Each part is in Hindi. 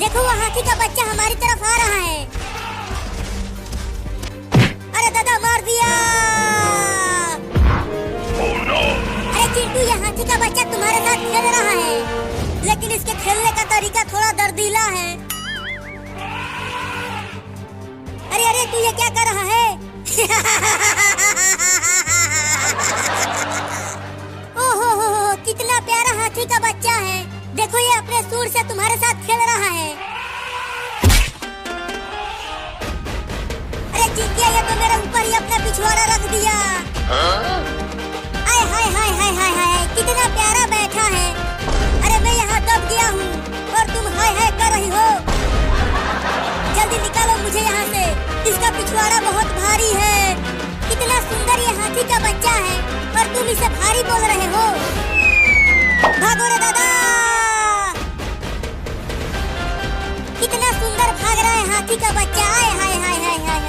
देखो वो हाथी का बच्चा हमारी तरफ आ रहा है। अरे दादा मार दिया। अरे चिंटू ये हाथी का बच्चा तुम्हारे साथ खेल रहा है, लेकिन इसके खेलने का तरीका थोड़ा दर्दीला है। अरे अरे तू ये क्या कर रहा है? ओहो कितना प्यारा हाथी का बच्चा है। देखो ये अपने सूर से तुम्हारे साथ खेल रहा है। अरे चिंकिया ये तो मेरे ऊपर ही अपना पिछवाड़ा रख दिया। हाय हाय हाय हाय हाय हाय कितना प्यारा बैठा है। अरे मैं यहाँ दब गया हूँ और तुम हाय हाय कर रही हो। जल्दी निकालो मुझे यहाँ से, इसका पिछवाड़ा बहुत भारी है। कितना सुंदर ये हाथी का बच्चा है और तुम इसे भारी बोल रहे हो। भागो रे दादा। कितना सुंदर भाग रहा है हाथी का बच्चा। हाय हाय हाय हाय हाय।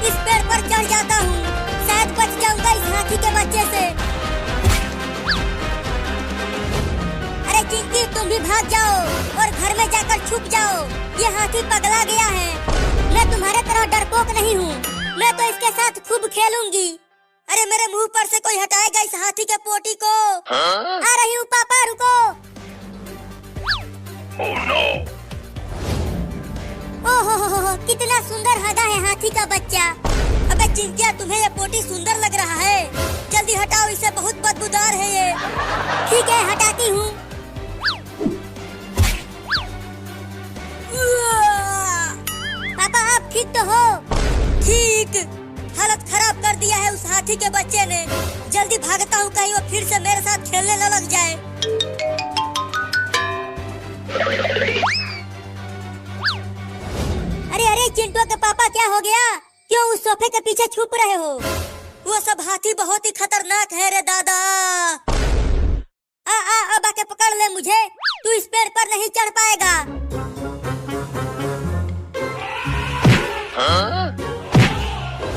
इस पेड़ पर चढ़ जाता हूँ, शायद बच जाऊंगा इस हाथी के बच्चे से। अरे चिंकी तुम भी भाग जाओ और घर में जाकर छुप जाओ। ये हाथी पगला गया है। मैं तुम्हारे तरह डरपोक नहीं हूँ, मैं तो इसके साथ खूब खेलूंगी। अरे मेरे मुंह पर से कोई हटाएगा इस हाथी के पोटी को। आ रही हूँ पापा रुको। ओहो कितना सुंदर हगा है हाथी का बच्चा। अबे चिंकिया तुम्हें ये पोटी सुंदर लग रहा है? जल्दी हटाओ इसे, बहुत बदबूदार है ये। ठीक है हटाती हूँ। पापा आप ठीक तो हो? ठीक। हालत खराब कर दिया है उस हाथी के बच्चे ने। जल्दी भागता हूँ कहीं वो फिर से मेरे साथ खेलने न लग जाए। अरे अरे चिंटू के पापा क्या हो गया? क्यों उस सोफे के पीछे छुप रहे हो? वो सब हाथी बहुत ही खतरनाक है रे दादा। अब आके पकड़ ले मुझे, तू इस पेड़ पर नहीं चढ़ पाएगा।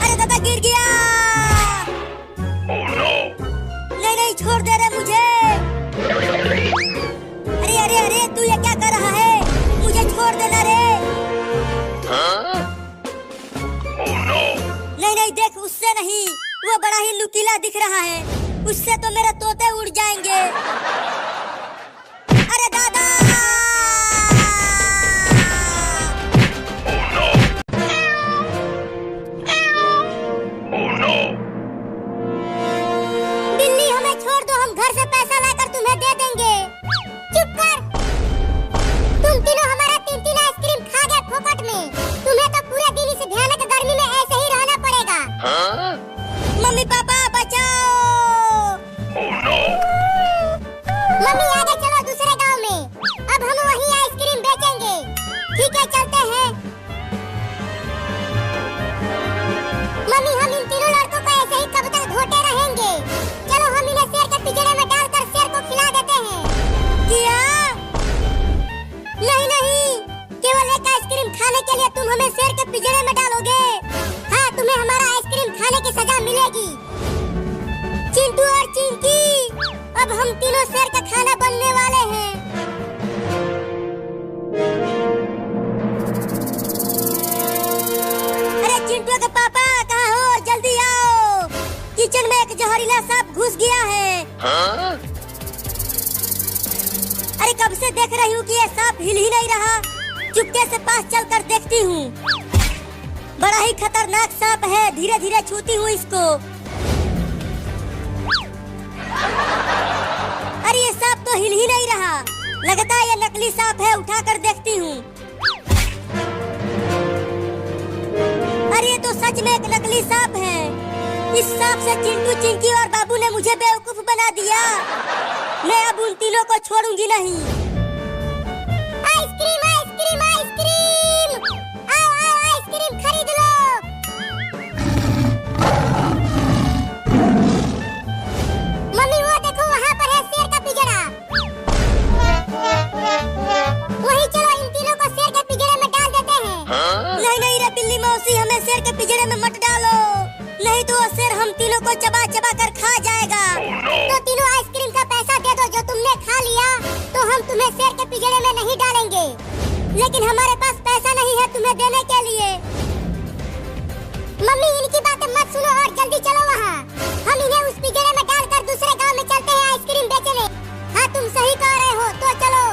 अरे दादा गिर गया। नहीं नहीं छोड़ दे रे मुझे। अरे अरे अरे तू ये क्या कर रहा है? मुझे छोड़ देना रे। नहीं नहीं देख उससे नहीं, वो बड़ा ही नुकीला दिख रहा है, उससे तो मेरे तोते उड़ जाएंगे। अरे दादा। बिल्ली हमें छोड़ दो, हम घर से पैसा लाकर तुम्हें दे देंगे। चुप कर। तुम तीनों हमारा 3-3 आइसक्रीम खा गए फोकट में। तुम्हें तो पूरे दिन इस भयानक गर्मी में ऐसे ही रहना पड़ेगा। मम्मी पापा बचाओ। मम्मी आगे चलो दूसरे गांव में, अब हम वहीं आइसक्रीम बेचेंगे। ठीक है चलते हैं। मम्मी हम इन तीनों लड़कों को ऐसे ही कब तक घोटे रहेंगे? चलो हम इन्हें शेर के पिंजरे में डालकर शेर को खिला देते हैं। क्या? नहीं नहीं, केवल एक आइसक्रीम खाने के लिए तुम हमें शेर के पिंजरे में डालोगे? हाँ तुम्हें हमारा आइसक्रीम खाने की सजा मिलेगी। चिंटू और चिंकी, अब हम तीनों शेर का खाना बनने वाले हैं। अरे चिंटू के पापा कहाँ हो? जल्दी आओ, किचन में एक जहरीला सांप घुस गया है। अरे कब से देख रही हूँ कि ये सांप हिल ही नहीं रहा। चुपके से पास चलकर देखती हूँ। बड़ा ही खतरनाक सांप है, धीरे धीरे छूती हूँ इसको। अरे ये सांप तो हिल ही नहीं रहा, लगता है ये नकली सांप है। उठाकर देखती हूँ। अरे ये तो सच में एक नकली सांप है। इस सांप से चिंटू चिंकी और बाबू ने मुझे बेवकूफ बना दिया। मैं अब उन तीनों को छोड़ूंगी नहीं। आइसक्रीम आइसक्रीम आइसक्रीम, आओ आओ आइसक्रीम खरीद लो। मम्मी वो देखो वहाँ पर है शेर का पिंजरा। वही चलो इन तीनों को शेर के पिंजरे में डाल देते हैं। नहीं नहीं रे बिल्ली मौसी, हमें शेर के पिंजरे में मत डालो, नहीं तो शेर हम तीनों को चबा चबा कर खा जाएगा। तो तीनों आइसक्रीम हम तुम्हें शेर के पिंजरे में नहीं डालेंगे, लेकिन हमारे पास पैसा नहीं है तुम्हें देने के लिए। मम्मी इनकी बातें मत सुनो और जल्दी चलो वहाँ। हम इन्हें उस पिंजरे में डालकर दूसरे गांव में चलते हैं आइसक्रीम बेचने। हाँ तुम सही कह रहे हो, तो चलो।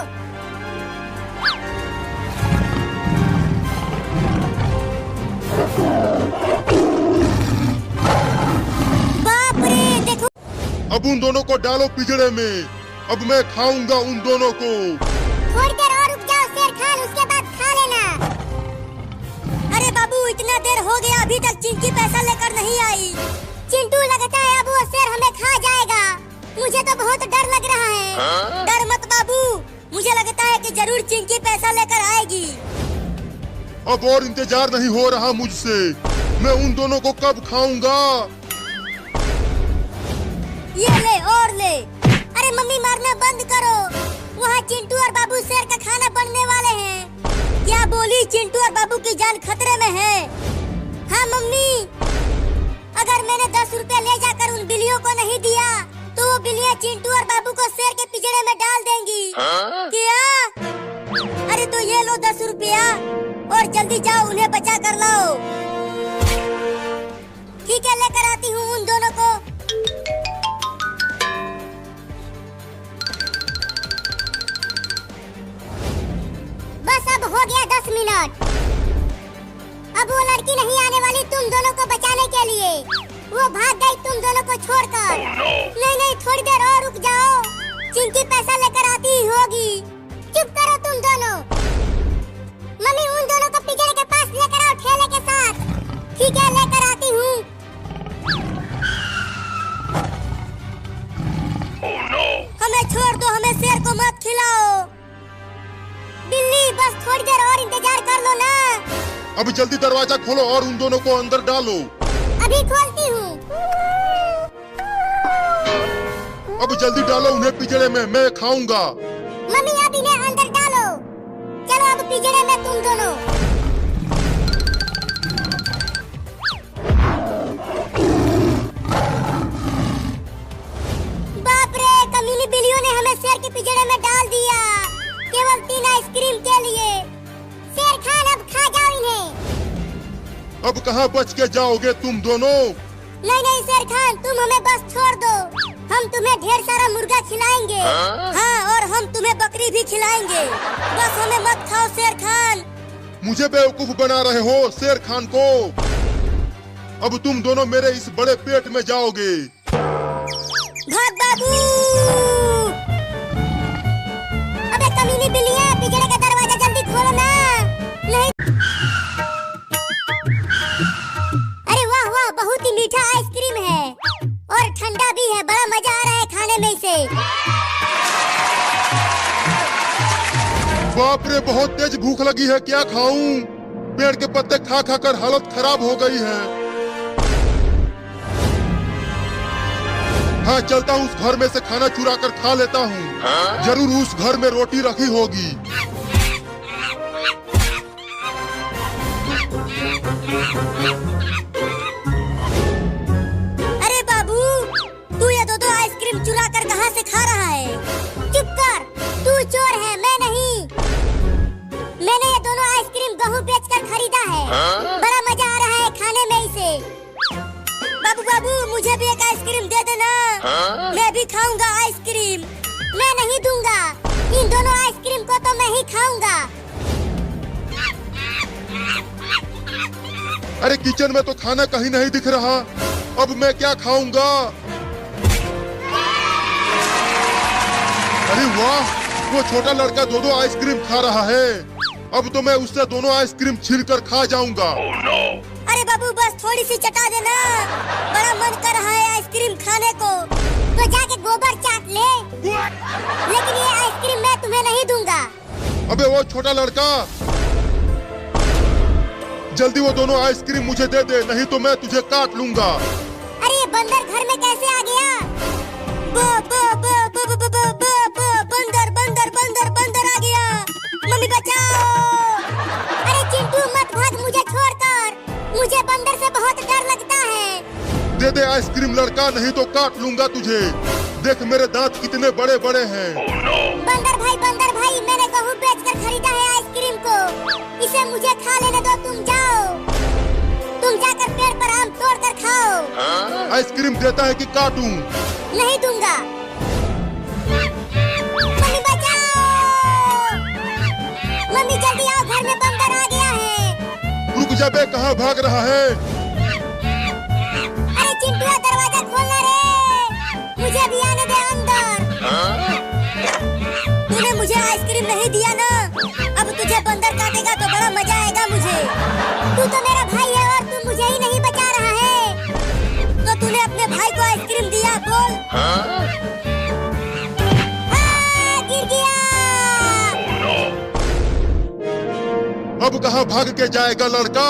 बाप रे देखो। अब उन दोनों को डालो पिंजरे में, अब मैं खाऊंगा उन दोनों को। थोड़ी देर और रुक जाओ शेर खान, उसके बाद खा लेना। अरे बाबू इतना देर हो गया, अभी तक चिंकी पैसा लेकर नहीं आई। चिंटू लगता है अब वो शेर हमें खा जाएगा। मुझे तो बहुत डर लग रहा है। डर मत बाबू, मुझे लगता है कि जरूर चिंकी पैसा लेकर आएगी। अब और इंतजार नहीं हो रहा मुझसे, मैं उन दोनों को कब खाऊंगा। ये ले और ले। अरे मम्मी मारना बंद करो, वहाँ चिंटू और बाबू शेर का खाना बनने वाले हैं। क्या बोली, चिंटू और बाबू की जान खतरे में है। हाँ मम्मी, अगर मैंने 10 रुपए ले जाकर उन बिल्लियों को नहीं दिया तो वो बिल्लियाँ चिंटू और बाबू को शेर के पिंजरे में डाल देंगी। क्या? अरे तो ये लो 10 रुपया और जल्दी जाओ उन्हें बचा कर लाओ। ठीक है, लेकर आती हूँ उन दोनों को। बस अब हो गया 10 मिनट। अब वो लड़की नहीं आने वाली तुम दोनों को बचाने के लिए। वो भाग गई तुम दोनों को छोड़कर। नहीं नहीं, थोड़ी देर और रुक जाओ, चिंकी पैसा लेकर आती ही होगी। चुप करो तुम दोनों। मम्मी उन दोनों को पिंजरे के पास लेकर आओ ठेले के साथ। ठीक है, लेकर आती हूँ। हमें छोड़ दो, हमें शेर को मत खिलाओ। बिल्ली बस थोड़ी देर और इंतजार कर लो ना। अभी जल्दी दरवाजा खोलो और उन दोनों को अंदर डालो। अभी खोलती हूँ। अब जल्दी डालो उन्हें पिंजरे में, मैं खाऊंगा। मम्मी अब इन्हें अंदर डालो। चलो अब पिंजरे में तुम दोनों। बाप रे, कमीनी बिल्लियों ने हमें शेर के पिंजरे में डाल दिया, केवल 3 आइसक्रीम के लिए। शेर खान अब खा जाओ इन्हें। अब कहाँ बच के जाओगे तुम दोनों। नहीं नहीं शेर खान, तुम हमें बस छोड़ दो। हम तुम्हें ढेर सारा मुर्गा खिलाएंगे। हाँ, और हम तुम्हें बकरी भी खिलाएंगे। बस हमें मत खाओ शेर खान। मुझे बेवकूफ बना रहे हो शेर खान को। अब तुम दोनों मेरे इस बड़े पेट में जाओगे। भाग बाबू। अबे कमीनी बिल्लियाँ, पिंजरे का दरवाजा जल्दी खोलो ना। नहीं। अरे वाह वाह, बहुत ही मीठा आइसक्रीम है और ठंडा भी है। बड़ा मजा आ रहा है खाने में इसे। बाप रे, बहुत तेज भूख लगी है, क्या खाऊं। पेड़ के पत्ते खा खा कर हालत खराब हो गई है। हाँ, चलता हूँ उस घर में से खाना चुरा कर खा लेता हूँ। जरूर उस घर में रोटी रखी होगी। अरे बाबू, तू ये दो आइसक्रीम चुरा कर कहाँ से खा रहा है? चुप कर, तू चोर है, मैं नहीं। मैंने ये दोनों आइसक्रीम गेहूं बेचकर खरीदा है। बड़ा मजा आ रहा है खाने में इसे। बाबू बाबू, मुझे भी एक आइसक्रीम दे देना। मैं भी खाऊंगा आइसक्रीम। मैं नहीं दूंगा, इन दोनों आइसक्रीम को तो मैं ही खाऊंगा। अरे किचन में तो खाना कहीं नहीं दिख रहा, अब मैं क्या खाऊंगा। अरे वाह, वो छोटा लड़का 2 आइसक्रीम खा रहा है। अब तो मैं उससे दोनों आइसक्रीम छीन कर खा जाऊंगा। अरे बाबू बस थोड़ी सी चटा देना, बड़ा मन कर रहा है आइसक्रीम खाने को। तो जाके गोबर चाट ले। लेकिन ये आइसक्रीम मैं तुम्हें नहीं दूंगा। अबे वो छोटा लड़का, जल्दी वो दोनों आइसक्रीम मुझे दे दे, नहीं तो मैं तुझे काट लूंगा। अरे ये बंदर घर में कैसे आ गया? बंदर बंदर बंदर बंदर आ गया। मम्मी बचाओ। अरे चिंटू मत भाग मुझे छोड़कर, मुझे बंदर से बहुत डर लगता है। दे दे आइसक्रीम लड़का, नहीं तो काट लूंगा तुझे। देख मेरे दांत कितने बड़े बड़े हैं। बंदर भाई, मैंने गहूँ बेचकर खरीदा है आइसक्रीम को। इसे मुझे खा लेने दो, तुम जाओ। तुम जाकर पेड़ पर आम तोड़ कर खाओ। आइसक्रीम देता है कि काटूं? नहीं दूंगा। मम्मी बचाओ! मम्मी जल्दी आओ, घर में बंदर आ गया है। रुक जा बे, कहाँ भाग रहा है? अरे चिंटुआ, दरवाजा खोलना रे, मुझे भी आने दे अंदर। तूने मुझे आइसक्रीम नहीं दिया ना, अब तुझे बंदर काटेगा तो बड़ा मजा आएगा मुझे। तू तो मेरा भाई है और तू मुझे ही नहीं बचा रहा है। तो तूने अपने भाई को आइसक्रीम दिया, बोल। गिर गया। अब कहाँ भाग के जाएगा लड़का?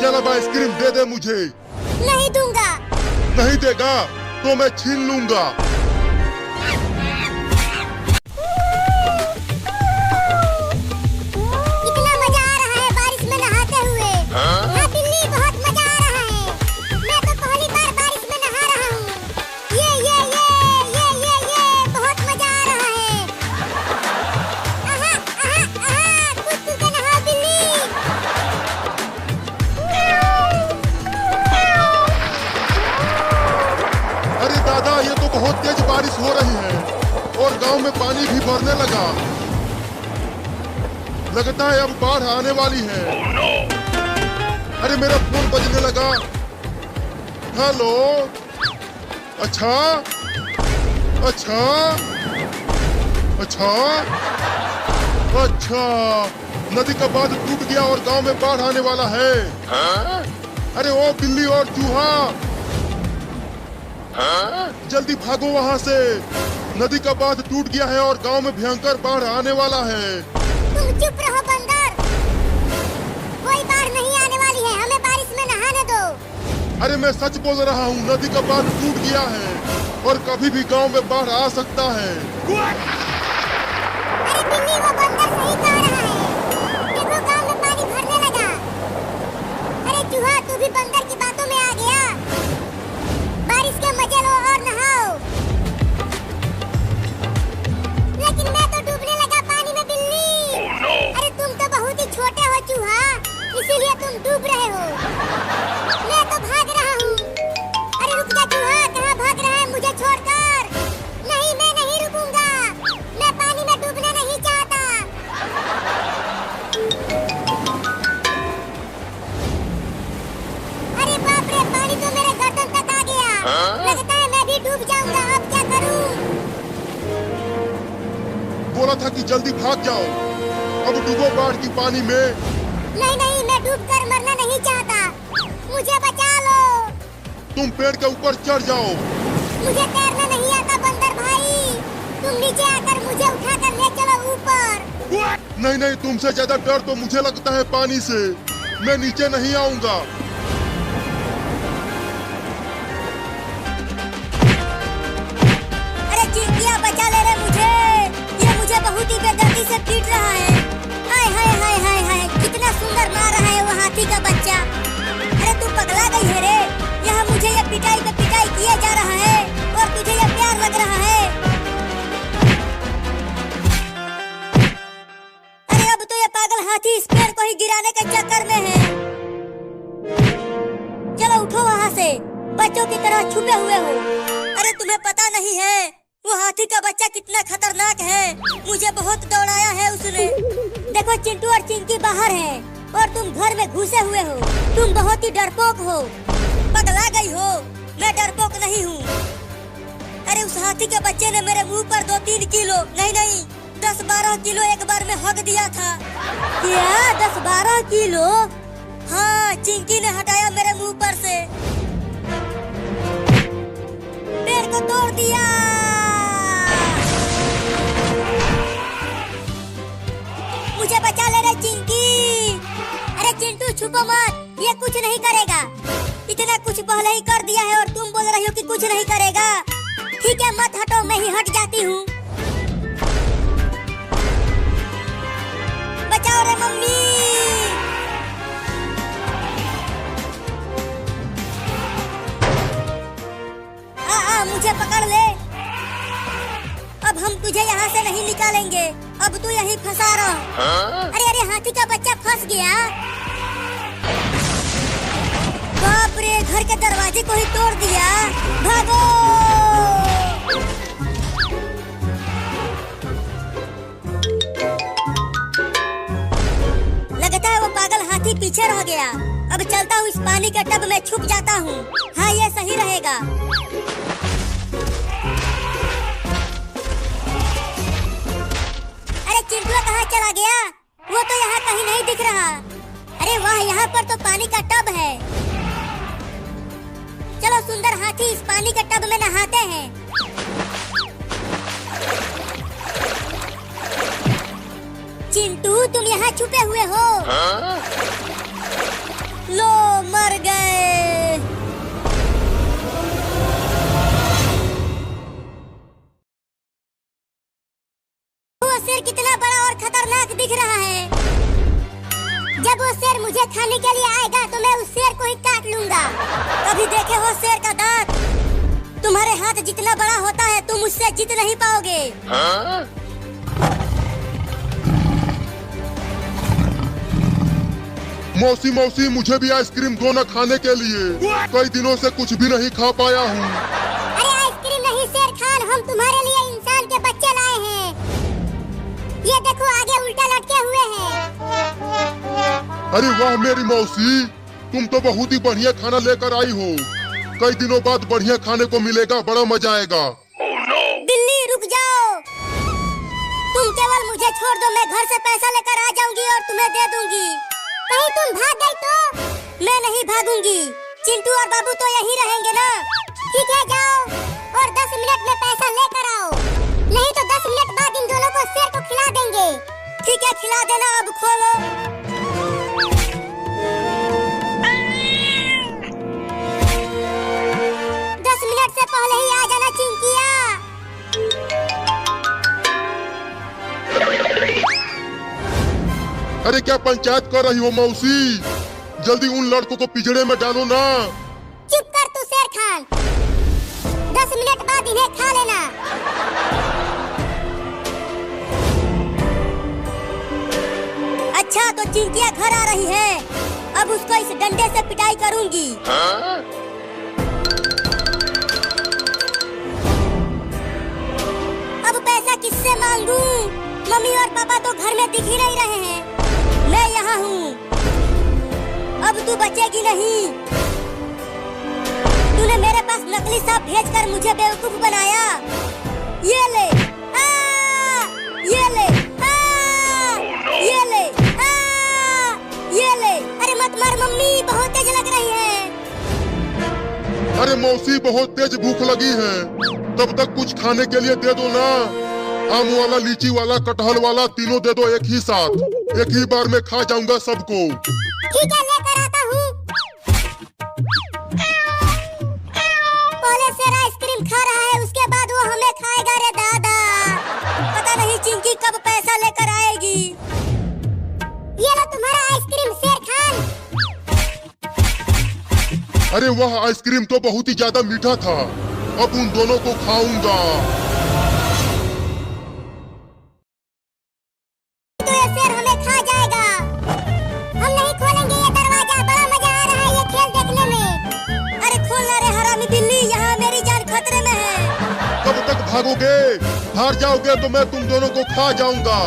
चल अब आइसक्रीम दे दे मुझे। नहीं दूंगा। नहीं देगा तो मैं छीन लूंगा। कितना मजा आ रहा है बारिश में नहाते हुए। हाँ बिल्ली, बहुत मजा आ रहा है। मैं तो पहली बार बारिश में नहा रहा हूँ। ये बहुत मजा आ रहा है। कुछ के नहा बिल्ली। अरे दादा, ये तो बहुत तेज बारिश हो रही है और गांव में पानी भी भरने लगा। लगता है अब बाढ़ आने वाली है। अरे मेरा फोन बजने लगा। हेलो। अच्छा अच्छा अच्छा अच्छा, नदी का बांध टूट गया और गांव में बाढ़ आने वाला है। अरे ओ बिल्ली और चूहा, जल्दी भागो वहाँ से। नदी का बांध टूट गया है और गांव में भयंकर बाढ़ आने वाला है। तुम चुप रहो बंदर, कोई बाढ़ नहीं आने वाली है, हमें बारिश में नहाने दो। अरे मैं सच बोल रहा हूँ, नदी का बांध टूट गया है और कभी भी गांव में बाढ़ आ सकता है। अरे बिल्ली, वो बंदर सही कह रहा है। देखो गांव में पानी भरने लगा। अरे चूहा, तू भी बंदर की बातों में आ गया। बारिश के मजे लो और नहाओ। लेकिन मैं तो डूबने लगा पानी में बिल्ली। अरे तुम तो बहुत ही छोटे हो चूहा, इसीलिए तुम डूब रहे हो। मैं तो भाग रहा हूँ। अरे रुक जा चूहा, कहाँ भाग रहा है मुझे छोड़कर? नहीं, मैं नहीं रुकूंगा। मैं पानी में डूबना नहीं चाहता। अरे बाप रे, पानी तो मेरे गर्दन तक आ गया। लगता है मैं भी डूब जाऊंगा। अब क्या करूं? बोला था कि जल्दी भाग जाओ, अब डूबो बाढ़ की पानी में। नहीं, मैं डूबकर मरना नहीं चाहता। मुझे बचा लो। तुम पेड़ के ऊपर चढ़ जाओ। मुझे तैरना नहीं आता बंदर भाई। तुम नीचे आकर मुझे उठाकर ले चलो ऊपर। नहीं, तुमसे ज्यादा डर तो मुझे लगता है पानी से। मैं नीचे नहीं आऊंगा। अरे चिंटिया, बचा ले रे मुझे। ये मुझे बहुत ही बेदर्दी से पीट रहा है। हाय, कितना सुंदर मार रहा है वो हाथी का बच्चा। अरे तू पगला गई है रे। यहाँ मुझे ये पिटाई पे पिटाई किया जा रहा है और तुझे ये प्यार लग रहा है। अरे अब तो ये पागल हाथी इस पेड़ को ही गिराने के चक्कर में है। चलो उठो वहाँ से, बच्चों की तरह छुपे हुए हो। अरे तुम्हें पता नहीं है वो हाथी का बच्चा कितना खतरनाक है। मुझे बहुत दौड़ाया है उसने। देखो चिंटू और चिंकी बाहर हैं और तुम घर में घुसे हुए हो। तुम बहुत ही डरपोक हो। पगला गई हो। मैं डरपोक नहीं हूँ। अरे उस हाथी के बच्चे ने मेरे मुंह पर 2-3 किलो नहीं 10-12 किलो एक बार में हक दिया था। क्या 10-12 किलो? हाँ, चिंकी ने हटाया मेरे मुंह पर से। पेड़ को तोड़ दिया। मुझे बचा ले रे चिंकी। अरे चिंटू छुपो मत, ये कुछ नहीं करेगा। इतना कुछ पहले ही कर दिया है और तुम बोल रही हो कि कुछ नहीं करेगा। ठीक है, मत हटो, मैं ही हट जाती हूँ। बचाओ रे मम्मी। मुझे पकड़ ले। अब हम तुझे यहाँ से नहीं निकालेंगे, अब तू यहीं फंसा रहा। अरे अरे हाथी का बच्चा फंस गया। बाप रे, घर के दरवाजे को ही तोड़ दिया। भागो। लगता है वो पागल हाथी पीछे रह गया। अब चलता हूँ, इस पानी के टब में छुप जाता हूँ। हाँ, ये सही रहेगा। अरे चिंटू कहाँ चला गया? वो तो यहाँ कहीं नहीं दिख रहा। अरे वाह, यहाँ पर तो पानी का टब है। चलो सुंदर हाथी, इस पानी के टब में नहाते हैं। चिंटू, तुम यहाँ छुपे हुए हो? लो, मर गए। वो शेर कितना बड़ा और खतरनाक दिख रहा है। जब वो शेर मुझे खाने के लिए आएगा तो मैं उस शेर को ही काट लूंगा। कभी देखे हो शेर का दांत? तुम्हारे हाथ जितना बड़ा होता है तुम उससे जीत नहीं पाओगे। मौसी मौसी, मुझे भी आइसक्रीम दो ना खाने के लिए। कई दिनों से कुछ भी नहीं खा पाया हूँ। अरे आइसक्रीम नहीं शेर खान, हम तुम्हारे लिए इंसान के बच्चे लाए हैं। ये देखो, आगे उल्टा लटके हुए हैं। अरे वाह मेरी मौसी, तुम तो बहुत ही बढ़िया खाना लेकर आई हो। कई दिनों बाद बढ़िया खाने को मिलेगा, बड़ा मजा आएगा। बिल्ली रुक जाओ, तुम केवल मुझे छोड़ दो, मैं घर से पैसा लेकर आ जाऊंगी और तुम्हें दे दूंगी। कहीं तुम भाग गई तो? मैं नहीं भागूंगी, चिंटू और बाबू तो यहीं रहेंगे ना। ठीक है, जाओ और 10 मिनट में पैसा लेकर आओ, नहीं तो 10 मिनट बाद इन दोनों को शेर को खिला देंगे। ठीक है, खिला देना। अब खोलो। 10 मिनट से पहले ही आ जाना चिंकिया। अरे क्या पंचायत कर रही हो मौसी? जल्दी उन लड़कों को पिंजड़े में डालो ना। चुप कर तू शेर खान, 10 मिनट बाद इन्हें खा लेना। अच्छा, तो चिंकिया घर आ रही है। अब उसको इस डंडे से पिटाई करूंगी। अब पैसा किससे मांगू? मम्मी और पापा तो घर में दिख ही नहीं रहे हैं। मैं यहाँ हूँ, अब तू बचेगी नहीं। तूने मेरे पास नकली सांप भेजकर मुझे बेवकूफ बनाया। ये ले, ये ले, ये ले, ये ले। अरे मत मार मम्मी, बहुत तेज लग रही है। अरे मौसी, बहुत तेज भूख लगी है, तब तक कुछ खाने के लिए दे दो ना। आम वाला, लीची वाला, कटहल वाला, तीनों दे दो एक ही साथ। एक ही बार में खा जाऊंगा सबको। ठीक है, लेकर आता हूँ। पहले शेर आइसक्रीम खा रहा है, उसके बाद वो हमें खाएगा। रे दादा, पता नहीं चिंकी कब पैसा लेकर आएगी। ये लो तुम्हारा आइसक्रीम शेर खान। अरे वाह, आइसक्रीम तो बहुत ही ज्यादा मीठा था। अब उन दोनों को खाऊंगा। तो ये शेर हमें खा जाएगा। हम नहीं खोलेंगे ये दरवाजा, बड़ा मजा आ रहा है ये खेल देखने में। अरे खोलना रे हरामी बिल्ली, यहाँ मेरी जान खतरे में है। कब तक भागोगे? हार जाओगे तो मैं तुम दोनों को खा जाऊंगा।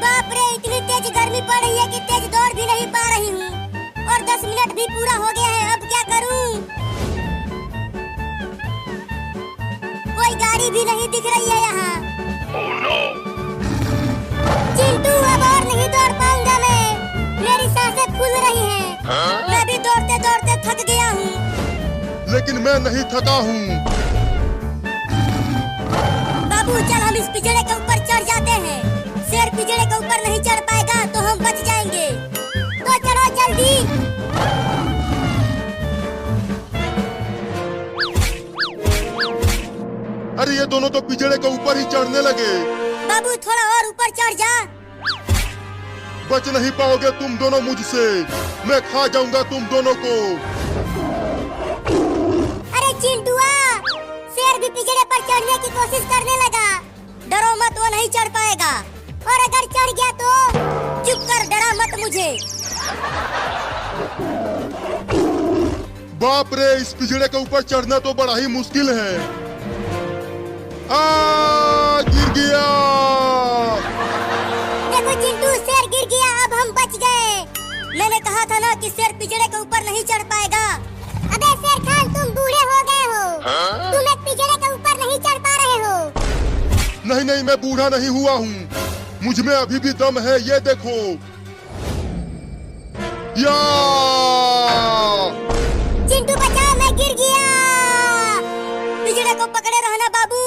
बाप रे, इतनी तेज गर्मी पड़ रही है कि तेज दौड़ भी नहीं पा रही हूँ। और 10 मिनट भी पूरा हो गया है, अब क्या करूँ? कोई गाड़ी भी नहीं दिख रही है यहाँ। चिंटू, अब और नहीं दौड़ पाऊंगा मैं, मेरी सांसें फूल रही हैं। मैं भी दौड़ते दौड़ते थक गया हूँ। लेकिन मैं नहीं थका हूँ। बाबू, चल हम इस पिंजड़े के ऊपर चढ़ जाते हैं। शेर पिंजड़े के ऊपर नहीं चढ़ पाएगा तो हम बच जाएंगे। तो चलो जल्दी। अरे ये दोनों तो पिंजड़े के ऊपर ही चढ़ने लगे। बाबू, थोड़ा और ऊपर चढ़ जा। बच नहीं पाओगे तुम दोनों मुझसे। मैं खा जाऊंगा तुम दोनों को। अरे चिंटुआ, शेर भी पिंजरे पर चढ़ने की कोशिश करने लगा। डरो मत, वो नहीं चढ़ पाएगा। और अगर चढ़ गया तो चुप कर, डरा मत मुझे। बाप रे, इस पिंजरे के ऊपर चढ़ना तो बड़ा ही मुश्किल है। गिर गया। देखो चिंटू, शेर गिर गया, अब हम बच गए। मैंने कहा था ना कि शेर पिंजरे के ऊपर नहीं चढ़ पाएगा। अबे शेर खान, तुम बूढ़े हो गए हो। तुम एक पिंजरे के ऊपर नहीं चढ़ पा रहे हो। नहीं नहीं, मैं बूढ़ा नहीं हुआ हूँ। मुझ में अभी भी दम है, ये देखो। या चिंटू बचा, मैं गिर गया। पिंजरे को पकड़े रहना बाबू,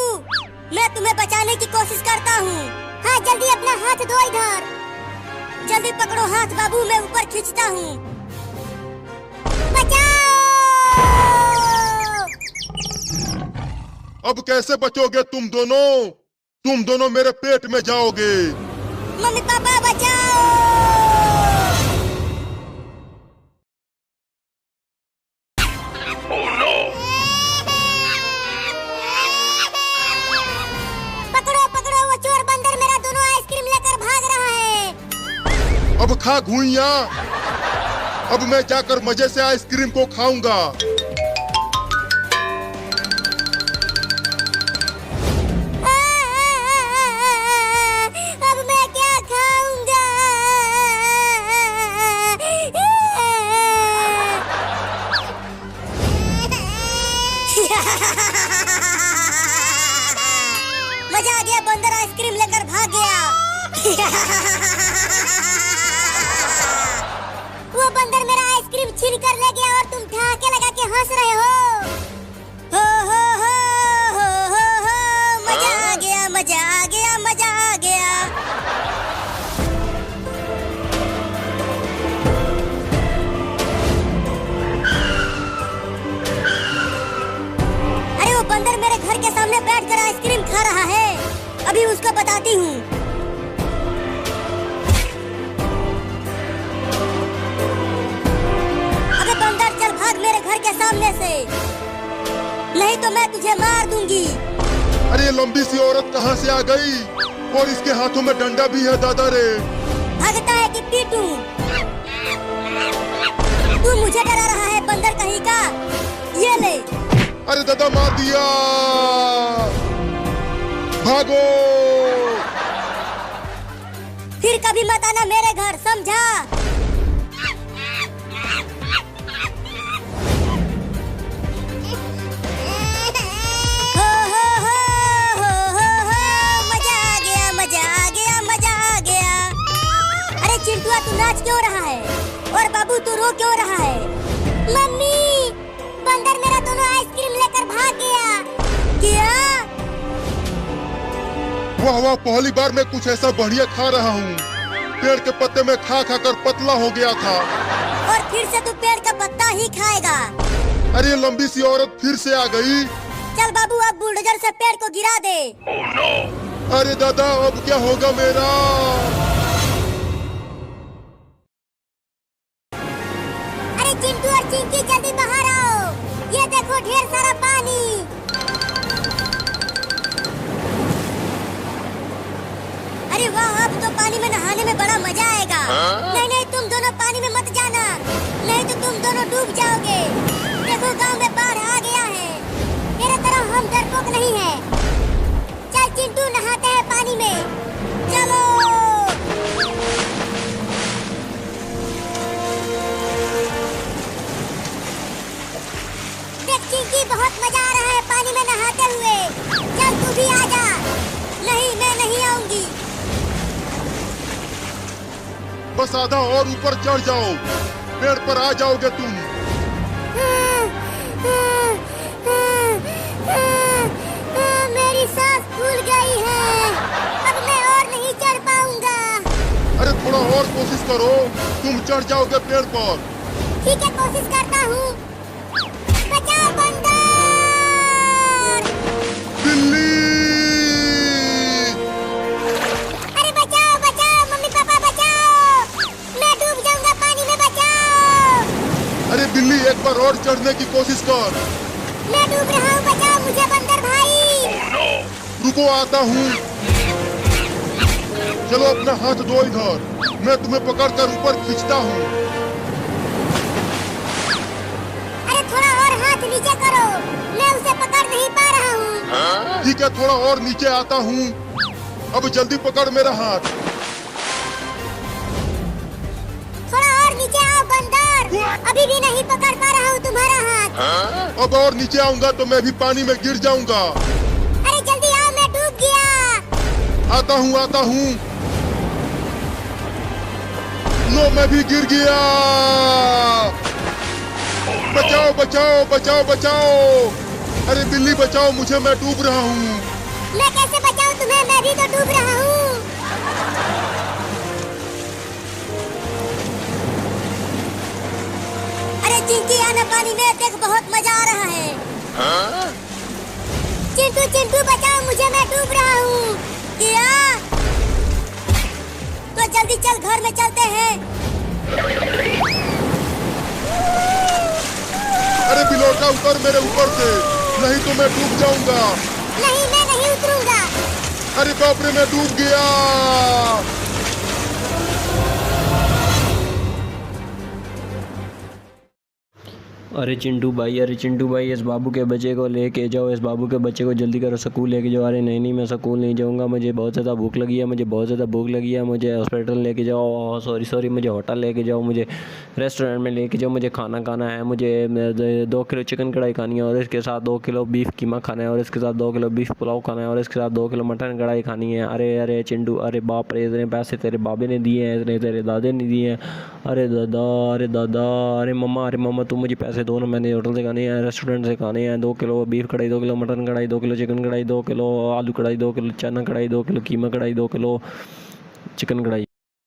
मैं तुम्हें बचाने की कोशिश करता हूँ। हाँ, जल्दी अपना हाथ दो इधर। जल्दी पकड़ो हाथ बाबू, मैं ऊपर खींचता हूँ। बचाओ। अब कैसे बचोगे तुम दोनों? तुम दोनों मेरे पेट में जाओगे। मम्मी पापा बचाओ। पकड़ो पकड़ो, वो चोर बंदर मेरा दोनों आइसक्रीम लेकर भाग रहा है। अब खा घुइयां। अब मैं जाकर मजे से आइसक्रीम को खाऊंगा। अब मैं क्या खाऊंगा? मजा आ गया, बंदर आइसक्रीम लेकर भाग गया। वो बंदर मेरा आइसक्रीम छीन कर ले गया और तुम ठहाके लगा के हंस रहे हो। हो हो हो हो हो, मजा आ गया, मजा आ गया, मजा आ गया। अरे वो बंदर मेरे घर के सामने बैठकर आइसक्रीम खा रहा है। अभी उसको बताती हूँ। अबे बंदर, चल भाग मेरे घर के सामने से, नहीं तो मैं तुझे मार दूंगी। अरे ये लंबी सी औरत कहाँ से आ गई? और इसके हाथों में डंडा भी है, दादा रे। भागता है कि पीटूं? तू मुझे डरा रहा है बंदर कहीं का? ये ले। अरे दादा, मार दिया। भागो। फिर कभी मत आना मेरे घर, समझा? हो हो हो हो हो हो, मजा आ गया, मजा आ गया, मजा आ गया। अरे चिंटुआ, तू नाच क्यों रहा है? और बाबू, तू रो क्यों रहा है? मम्मी, बंदर मेरा दोनों आइसक्रीम लेकर भाग गया। क्या? वाह वाह, पहली बार मैं कुछ ऐसा बढ़िया खा रहा हूँ। पेड़ के पत्ते में खा खा कर पतला हो गया था। और फिर से तू पेड़ का पत्ता ही खाएगा। अरे लंबी सी औरत फिर से आ गई। चल बाबू, अब बुलडोजर से पेड़ को गिरा दे। Oh, no! अरे दादा, अब क्या होगा मेरा? अरे चिंटू और चिंकी, जल्दी बाहर आओ। ये देखो, ढेर सारा पानी। अरे वाह, अब तो पानी में नहाने में बड़ा मजा आएगा। नहीं नहीं, तुम दोनों पानी में मत जाना, नहीं तो तुम दोनों डूब जाओगे। देखो, गांव में बाढ़ आ गया है। तेरे तरह हम डरपोक नहीं है। चल चिंटू, नहाते हैं पानी में, चलो। देख चिंकी, बहुत मजा आ रहा है पानी में नहाते हुए। चल तू भी आ जा। नहीं, मैं नहीं आऊंगी। बस आधा और ऊपर चढ़ जाओ, पेड़ पर आ जाओगे तुम। मेरी सांस फूल गई है, अब मैं और नहीं चढ़ पाऊंगा। अरे थोड़ा और कोशिश करो, तुम चढ़ जाओगे पेड़ पर। ठीक है, कोशिश करता हूँ। बचाओ बंदर! बिल्ली! अरे बचाओ बचाओ, मम्मी पापा बचाओ! बिल्ली एक बार और चढ़ने की कोशिश कर। मैं डूब रहा हूँ, बचाओ मुझे बंदर भाई। रुको, आता हूँ। चलो अपना हाथ दो इधर, मैं तुम्हें पकड़कर ऊपर खींचता हूँ। अरे थोड़ा और हाथ नीचे करो, मैं उसे पकड़ नहीं पा रहा हूँ। ठीक है, थोड़ा और नीचे आता हूँ। अब जल्दी पकड़ मेरा हाथ। थोड़ा और नीचे आओ बंदर, अभी भी नहीं पकड़ पा रहा हूँ तुम्हारा हाथ। अब और नीचे आऊंगा तो मैं भी पानी में गिर जाऊंगा। अरे जल्दी आओ, मैं डूब गया। आता हूँ, आता हूँ। लो, मैं भी गिर गया। बचाओ बचाओ बचाओ बचाओ। अरे बिल्ली बचाओ मुझे, मैं डूब रहा हूँ। मैं कैसे बचाऊं तुम्हें, मैं भी तो डूब रहा हूँ। अरे चिंकी आना पानी में, देख बहुत मजा आ रहा है। चिंटू चिंटू बचाओ मुझे, मैं डूब रहा हूँ। किया तो जल्दी चल, घर में चलते हैं। अरे बिलोटा उतर मेरे ऊपर से, नहीं तो मैं डूब जाऊंगा। नहीं, मैं नहीं उतरूंगा। अरे बाप रे, मैं डूब गया। अरे चिंटू भाई इस बाबू के बच्चे को लेके जाओ, इस बाबू के बच्चे को जल्दी करो, स्कूल लेके जाओ। अरे नहीं मैं स्कूल नहीं जाऊंगा, मुझे बहुत ज़्यादा भूख लगी है, मुझे हॉस्पिटल लेके जाओ। सॉरी मुझे होटल लेके जाओ, मुझे रेस्टोरेंट में लेके जाओ, मुझे खाना खाना है। मुझे 2 किलो चिकन कढ़ाई खानी है, और इसके साथ 2 किलो बीफ कीमा खाना है, और इसके साथ 2 किलो बीफ पुलाव खाना है, और इसके साथ 2 किलो मटन कढ़ाई खानी है। अरे चिंटू, अरे बाप रे, इतने पैसे तेरे बाबे ने दिए हैं, इतने तेरे दादे ने दिए हैं। अरे दादा, अरे मम्मा तुम मुझे पैसे दो ना, मैंने होटल से खाने हैं, रेस्टोरेंट से खाने हैं। 2 किलो बीफ कढ़ाई, 2 किलो मटन कढ़ाई, 2 किलो चिकन कढ़ाई, 2 किलो आलू कढ़ाई, 2 किलो चना कढ़ाई, 2 किलो कीमा कढ़ाई, 2 किलो चिकन कढ़ाई।